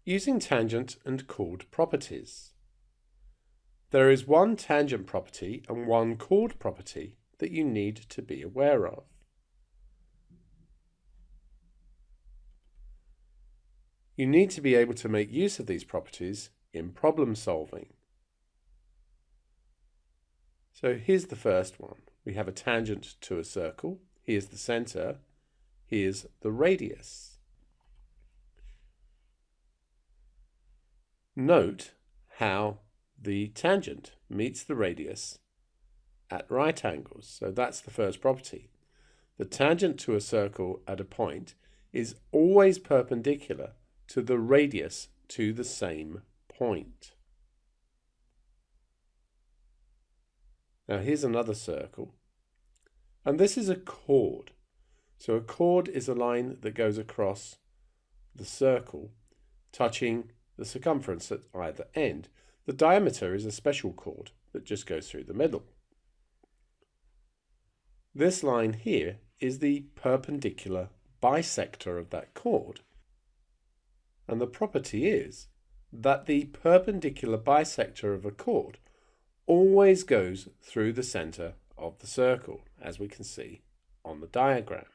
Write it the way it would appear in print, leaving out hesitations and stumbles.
Using tangent and chord properties. There is one tangent property and one chord property that you need to be aware of. You need to be able to make use of these properties in problem solving. So here's the first one. We have a tangent to a circle. Here's the center. Here's the radius. Note how the tangent meets the radius at right angles. So that's the first property. The tangent to a circle at a point is always perpendicular to the radius to the same point. Now here's another circle, and this is a chord. So a chord is a line that goes across the circle, touching the circumference at either end. The diameter is a special chord that just goes through the middle. This line here is the perpendicular bisector of that chord. And the property is that the perpendicular bisector of a chord always goes through the center of the circle, as we can see on the diagram.